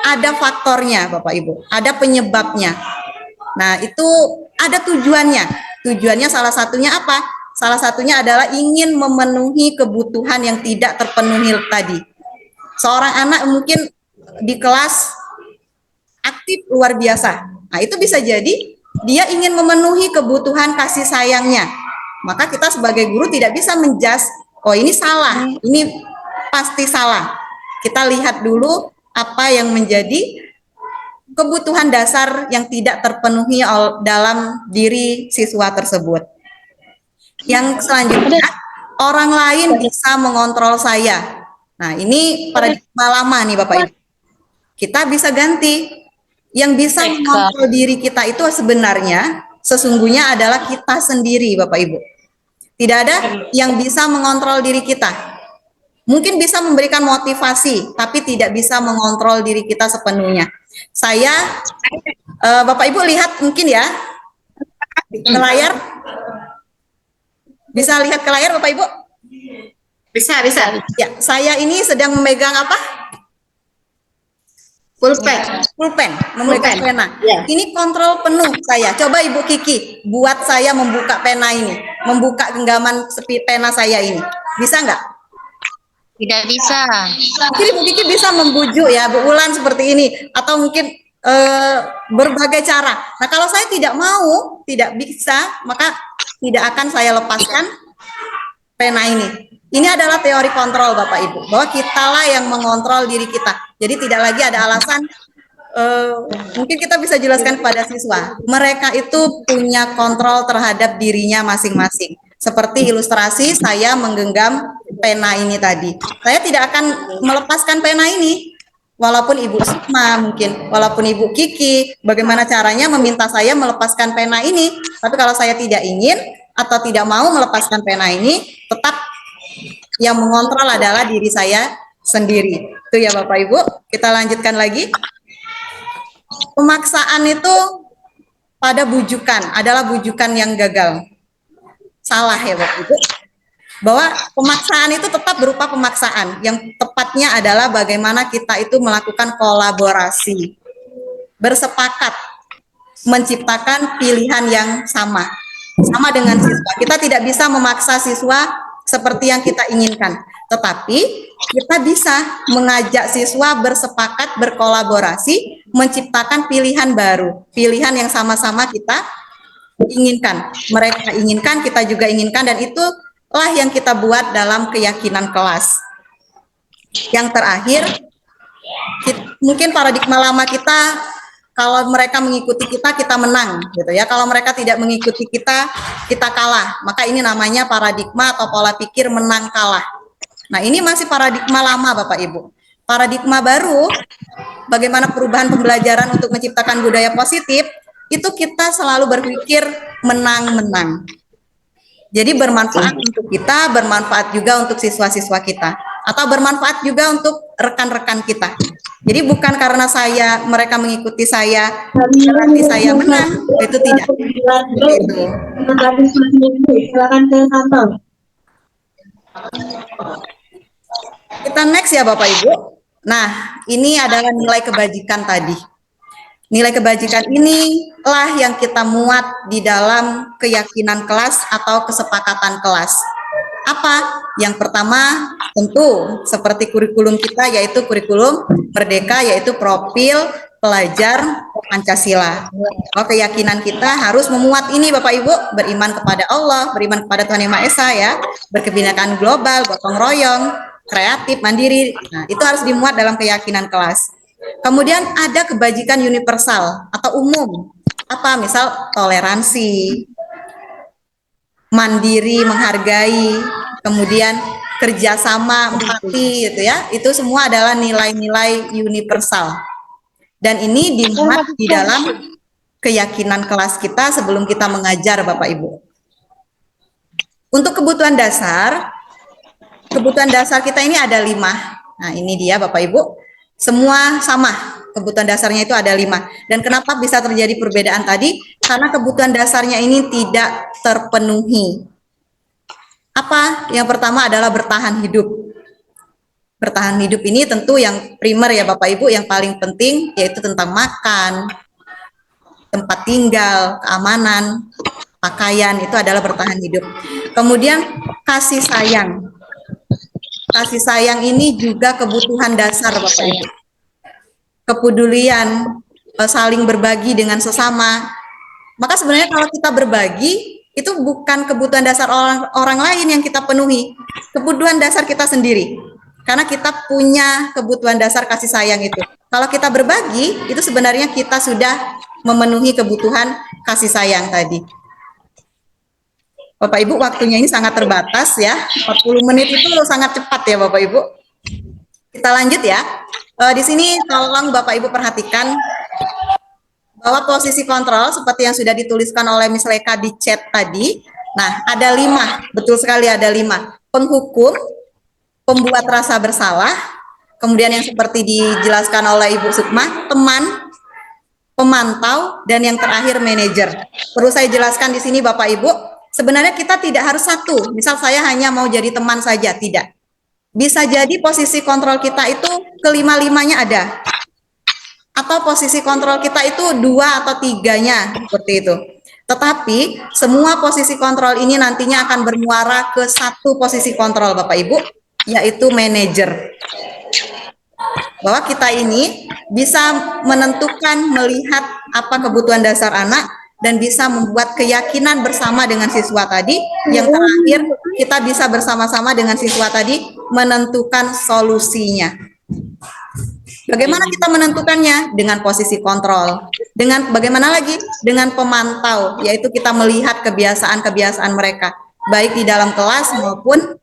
ada faktornya Bapak Ibu, ada penyebabnya. Nah, itu ada tujuannya. Tujuannya salah satunya apa? Salah satunya adalah ingin memenuhi kebutuhan yang tidak terpenuhi tadi. Seorang anak mungkin di kelas aktif luar biasa. Nah, itu bisa jadi dia ingin memenuhi kebutuhan kasih sayangnya. Maka kita sebagai guru tidak bisa menjudge, oh ini salah, ini pasti salah. Kita lihat dulu apa yang menjadi kebutuhan dasar yang tidak terpenuhi dalam diri siswa tersebut. Yang selanjutnya, orang lain bisa mengontrol saya. Nah, ini paradigma lama nih Bapak Ibu. Kita bisa ganti. Yang bisa mengontrol diri kita itu sebenarnya, sesungguhnya adalah kita sendiri Bapak Ibu. Tidak ada yang bisa mengontrol diri kita. Mungkin bisa memberikan motivasi, tapi tidak bisa mengontrol diri kita sepenuhnya. Saya, Bapak Ibu lihat mungkin ya, ke layar. Bisa lihat ke layar Bapak Ibu? Bisa. Ya, saya ini sedang memegang apa? Pulpen, memegang pena. Ya. Ini kontrol penuh saya. Coba Ibu Kiki buat saya membuka pena ini, membuka genggaman pena saya ini. Bisa nggak? Tidak bisa. Mungkin Ibu Kiki bisa membujuk ya Bu Ulan seperti ini, atau mungkin berbagai cara. Nah, kalau saya tidak mau, tidak bisa, maka tidak akan saya lepaskan pena ini. Ini adalah teori kontrol Bapak Ibu, bahwa kitalah yang mengontrol diri kita. Jadi tidak lagi ada alasan, mungkin kita bisa jelaskan kepada siswa, mereka itu punya kontrol terhadap dirinya masing-masing. Seperti ilustrasi saya menggenggam pena ini tadi. Saya tidak akan melepaskan pena ini. Walaupun Ibu Sukma mungkin, walaupun Ibu Kiki, bagaimana caranya meminta saya melepaskan pena ini. Tapi kalau saya tidak ingin atau tidak mau melepaskan pena ini, tetap yang mengontrol adalah diri saya sendiri. Itu ya Bapak Ibu. Kita lanjutkan lagi. Pemaksaan itu pada bujukan adalah bujukan yang gagal. Salah ya Bapak Ibu. Bahwa pemaksaan itu tetap berupa pemaksaan. Yang tepatnya adalah bagaimana kita itu melakukan kolaborasi. Bersepakat menciptakan pilihan yang sama. Sama dengan siswa. Kita tidak bisa memaksa siswa seperti yang kita inginkan. Tetapi kita bisa mengajak siswa bersepakat, berkolaborasi, menciptakan pilihan baru. Pilihan yang sama-sama kita inginkan. Mereka inginkan, kita juga inginkan, dan itulah yang kita buat dalam keyakinan kelas. Yang terakhir, mungkin paradigma lama kita kalau mereka mengikuti kita, kita menang, gitu ya. Kalau mereka tidak mengikuti kita, kita kalah. Maka ini namanya paradigma atau pola pikir menang kalah. Nah, ini masih paradigma lama, Bapak Ibu. Paradigma baru, bagaimana perubahan pembelajaran untuk menciptakan budaya positif, itu kita selalu berpikir menang-menang. Jadi bermanfaat untuk kita, bermanfaat juga untuk siswa-siswa kita, atau bermanfaat juga untuk rekan-rekan kita. Jadi bukan karena mereka mengikuti saya, berarti saya menang, itu tidak. Itu. Silakan ke kantor. Kita next ya Bapak Ibu. Nah, ini adalah nilai kebajikan tadi. Nilai kebajikan inilah yang kita muat di dalam keyakinan kelas atau kesepakatan kelas. Apa? Yang pertama tentu seperti kurikulum kita, yaitu kurikulum Merdeka, yaitu profil pelajar Pancasila. Oh, keyakinan kita harus memuat ini Bapak Ibu, beriman kepada Allah, beriman kepada Tuhan Yang Maha Esa ya, berkebinekaan global, gotong royong, kreatif, mandiri. Nah, itu harus dimuat dalam keyakinan kelas. Kemudian ada kebajikan universal atau umum. Apa? Misal toleransi, mandiri, menghargai, kemudian kerjasama, empati, gitu ya. Itu semua adalah nilai-nilai universal. Dan ini dimuat di dalam keyakinan kelas kita sebelum kita mengajar, Bapak Ibu. Untuk kebutuhan dasar kita ini ada 5. Nah, ini dia Bapak Ibu. Semua sama, kebutuhan dasarnya itu ada 5. Dan kenapa bisa terjadi perbedaan tadi? Karena kebutuhan dasarnya ini tidak terpenuhi. Apa? Yang pertama adalah bertahan hidup. Bertahan hidup ini tentu yang primer ya Bapak Ibu, yang paling penting yaitu tentang makan, tempat tinggal, keamanan, pakaian, itu adalah bertahan hidup. Kemudian kasih sayang. Kasih sayang ini juga kebutuhan dasar Bapak Ibu. Kepedulian, saling berbagi dengan sesama. Maka sebenarnya kalau kita berbagi, itu bukan kebutuhan dasar orang lain yang kita penuhi. Kebutuhan dasar kita sendiri. Karena kita punya kebutuhan dasar kasih sayang itu. Kalau kita berbagi, itu sebenarnya kita sudah memenuhi kebutuhan kasih sayang tadi. Bapak Ibu, waktunya ini sangat terbatas ya. 40 menit itu sangat cepat ya Bapak Ibu. Kita lanjut ya. Di sini tolong Bapak Ibu perhatikan bahwa posisi kontrol seperti yang sudah dituliskan oleh Miss Leka di chat tadi. Nah, ada 5, betul sekali ada 5. Penghukum, pembuat rasa bersalah, kemudian yang seperti dijelaskan oleh Ibu Sukma, teman, pemantau, dan yang terakhir manajer. Perlu saya jelaskan di sini Bapak Ibu, sebenarnya kita tidak harus satu. Misal saya hanya mau jadi teman saja, tidak. Bisa jadi posisi kontrol kita itu kelima-limanya ada. Atau posisi kontrol kita itu 2 atau 3-nya, seperti itu. Tetapi semua posisi kontrol ini nantinya akan bermuara ke satu posisi kontrol Bapak Ibu, yaitu manajer. Bahwa kita ini bisa menentukan, melihat apa kebutuhan dasar anak, dan bisa membuat keyakinan bersama dengan siswa tadi. Yang terakhir, kita bisa bersama-sama dengan siswa tadi menentukan solusinya. Bagaimana kita menentukannya? Dengan posisi kontrol. Dengan bagaimana lagi? Dengan pemantau, yaitu kita melihat kebiasaan-kebiasaan mereka, baik di dalam kelas maupun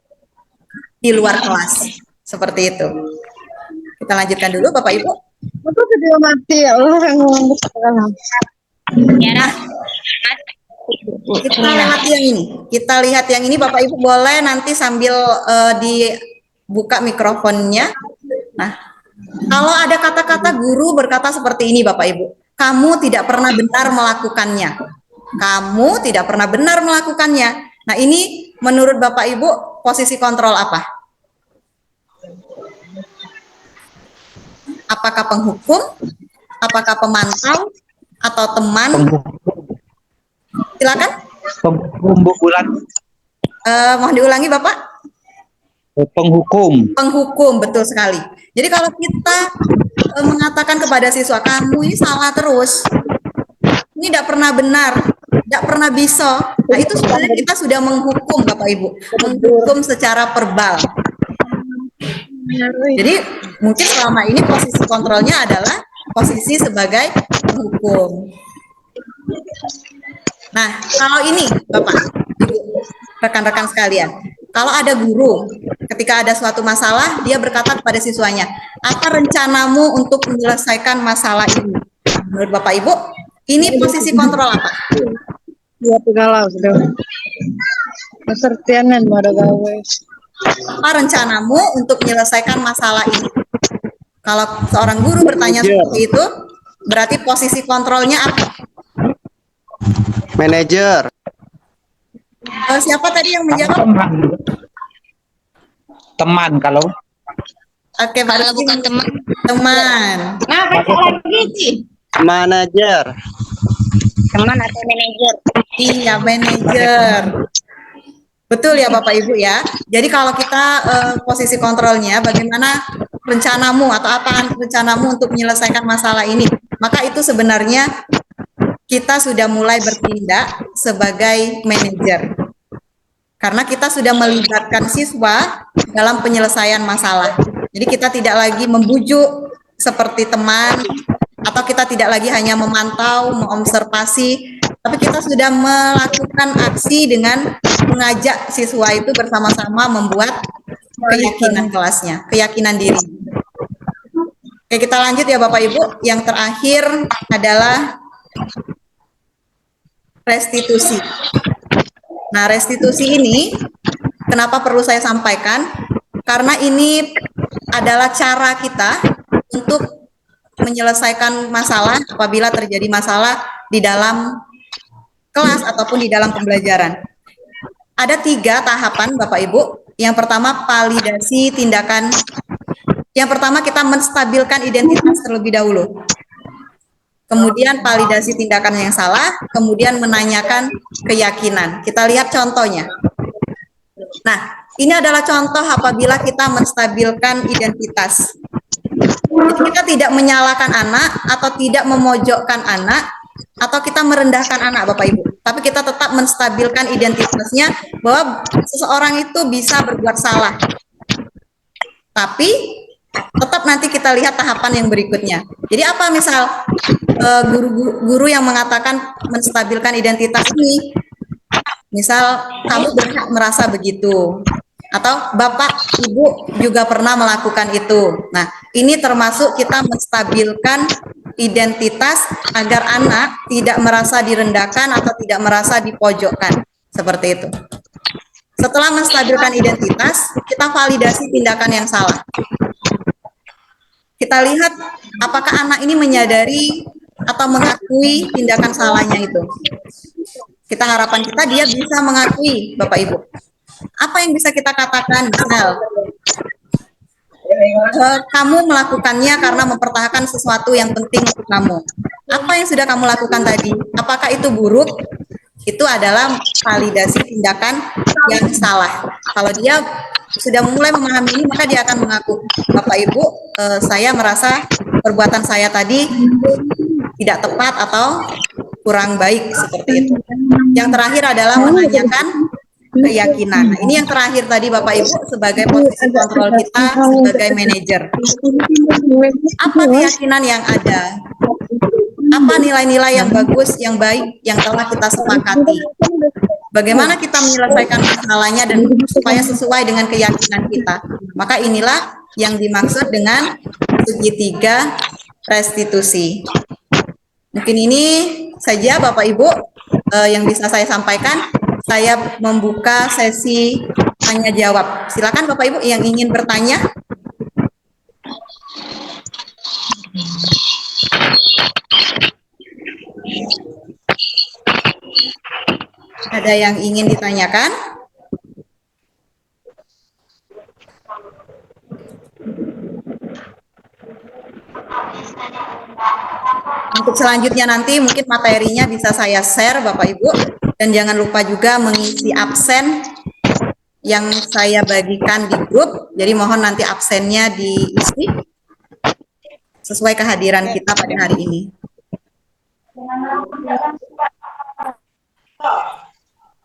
di luar kelas. Seperti itu. Kita lanjutkan dulu Bapak Ibu. Betul video mati ya Allah yang ngomong sekarang. Nah, kita lihat yang ini. Kita lihat yang ini Bapak Ibu, boleh nanti sambil dibuka mikrofonnya. Nah, kalau ada kata-kata guru berkata seperti ini Bapak Ibu, kamu tidak pernah benar melakukannya. Kamu tidak pernah benar melakukannya. Nah, ini menurut Bapak Ibu posisi kontrol apa? Apakah penghukum? Apakah pemantau? Atau teman? Silakan. Penghukum. Mohon diulangi Bapak. Penghukum. Penghukum, betul sekali. Jadi kalau kita mengatakan kepada siswa, kamu ini salah terus, ini tidak pernah benar, tidak pernah bisa, nah itu sebenarnya kita sudah menghukum Bapak Ibu, menghukum secara verbal. Jadi mungkin selama ini posisi kontrolnya adalah posisi sebagai hukum. Nah, kalau ini Bapak, Ibu, rekan-rekan sekalian, kalau ada guru ketika ada suatu masalah, dia berkata kepada siswanya, apa rencanamu untuk menyelesaikan masalah ini? Menurut Bapak Ibu, ini posisi kontrol apa? Ya kalau sudah kesertianan ada gawe. Apa rencanamu untuk menyelesaikan masalah ini? Kalau seorang guru bertanya seperti itu, berarti posisi kontrolnya apa? Manajer. Siapa tadi yang menjawab? Teman kalau Oke, Pak Kalau Rizky. bukan teman, Teman. Nah, baca lagi sih. Manajer. teman atau manajer. Iya, manajer. Betul ya Bapak Ibu ya. Jadi kalau kita posisi kontrolnya, bagaimana rencanamu atau apa rencanamu untuk menyelesaikan masalah ini? Maka itu sebenarnya kita sudah mulai bertindak sebagai manajer. Karena kita sudah melibatkan siswa dalam penyelesaian masalah. Jadi kita tidak lagi membujuk seperti teman, atau kita tidak lagi hanya memantau, mengobservasi, tapi kita sudah melakukan aksi dengan mengajak siswa itu bersama-sama membuat keyakinan kelasnya, keyakinan diri. Oke, kita lanjut ya Bapak Ibu. Yang terakhir adalah restitusi. Nah, restitusi ini kenapa perlu saya sampaikan? Karena ini adalah cara kita untuk menyelesaikan masalah apabila terjadi masalah di dalam kelas ataupun di dalam pembelajaran. Ada 3 tahapan Bapak Ibu. Yang pertama, validasi tindakan. Yang pertama, kita menstabilkan identitas terlebih dahulu. Kemudian validasi tindakan yang salah, kemudian menanyakan keyakinan. Kita lihat contohnya. Nah, ini adalah contoh apabila kita menstabilkan identitas. Jadi kita tidak menyalahkan anak atau tidak memojokkan anak atau kita merendahkan anak Bapak Ibu. Tapi kita tetap menstabilkan identitasnya bahwa seseorang itu bisa berbuat salah. Tapi tetap nanti kita lihat tahapan yang berikutnya. Jadi apa misal guru yang mengatakan menstabilkan identitas ini, misal kamu berhak merasa begitu, atau Bapak Ibu juga pernah melakukan itu. Nah, ini termasuk kita menstabilkan identitas agar anak tidak merasa direndahkan atau tidak merasa dipojokkan, seperti itu. Setelah menstabilkan identitas, kita validasi tindakan yang salah. Kita lihat apakah anak ini menyadari atau mengakui tindakan salahnya itu. Kita harapan kita dia bisa mengakui, Bapak Ibu. Apa yang bisa kita katakan? Misal, kamu melakukannya karena mempertahankan sesuatu yang penting untuk kamu. Apa yang sudah kamu lakukan tadi? Apakah itu buruk? Itu adalah validasi tindakan yang salah. Kalau dia sudah mulai memahami ini, maka dia akan mengaku, Bapak Ibu, saya merasa perbuatan saya tadi tidak tepat atau kurang baik, seperti itu. Yang terakhir adalah menanyakan keyakinan. Nah, ini yang terakhir tadi Bapak Ibu sebagai posisi kontrol kita sebagai manajer. Apa keyakinan yang ada? Apa nilai-nilai yang bagus, yang baik, yang telah kita sepakati? Bagaimana kita menyelesaikan masalahnya dan supaya sesuai dengan keyakinan kita? Maka inilah yang dimaksud dengan segitiga restitusi. Mungkin ini saja Bapak Ibu yang bisa saya sampaikan. Saya membuka sesi tanya jawab. Silakan Bapak Ibu yang ingin bertanya. Ada yang ingin ditanyakan? Untuk selanjutnya nanti mungkin materinya bisa saya share Bapak Ibu. Dan jangan lupa juga mengisi absen yang saya bagikan di grup. Jadi mohon nanti absennya diisi sesuai kehadiran kita pada hari ini.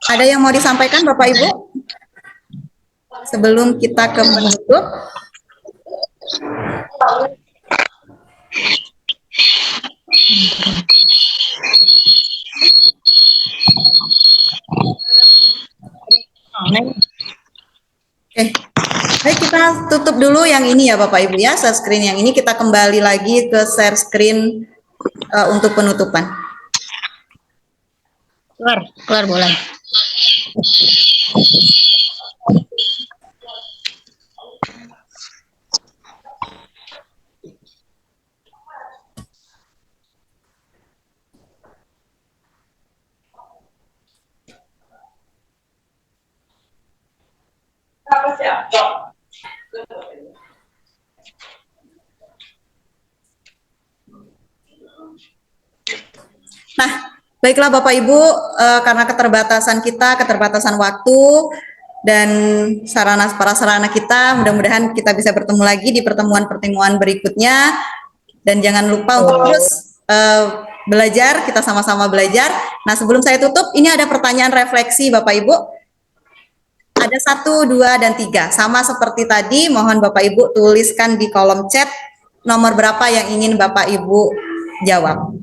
Ada yang mau disampaikan Bapak Ibu? Sebelum kita ke penutup. Oke. Baik, kita tutup dulu yang ini ya Bapak Ibu ya, share screen yang ini, kita kembali lagi ke share screen untuk penutupan. Keluar boleh. Nah, baiklah Bapak Ibu, karena keterbatasan kita, keterbatasan waktu dan prasarana kita, mudah-mudahan kita bisa bertemu lagi di pertemuan-pertemuan berikutnya. Dan jangan lupa untuk terus belajar, kita sama-sama belajar. Nah, sebelum saya tutup, ini ada pertanyaan refleksi Bapak Ibu. Ada 1, 2, dan 3. Sama seperti tadi, mohon Bapak Ibu tuliskan di kolom chat nomor berapa yang ingin Bapak Ibu jawab.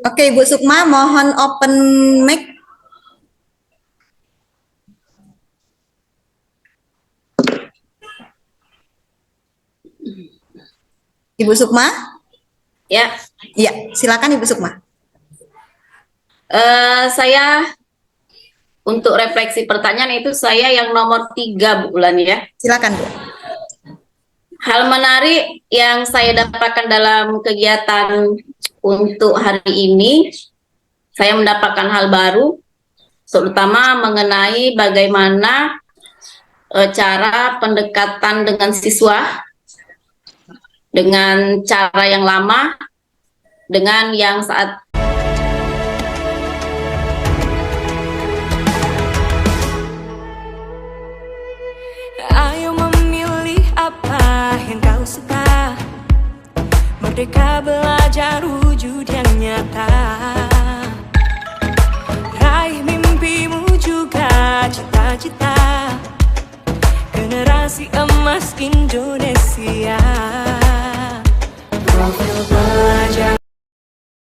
Oke, Ibu Sukma, mohon open mic. Ibu Sukma? Ya, Iya, silakan Ibu Sukma. saya untuk refleksi pertanyaan itu saya yang nomor 3 Bu Ulan ya. Silakan Bu. Hal menarik yang saya dapatkan dalam kegiatan untuk hari ini, saya mendapatkan hal baru, terutama mengenai bagaimana cara pendekatan dengan siswa, dengan cara yang lama, dengan yang saat Ayo memilih apa yang kau suka, merdeka belajar wujud yang nyata. Raih mimpimu juga cita-cita, generasi emas Indonesia. Profil pelajar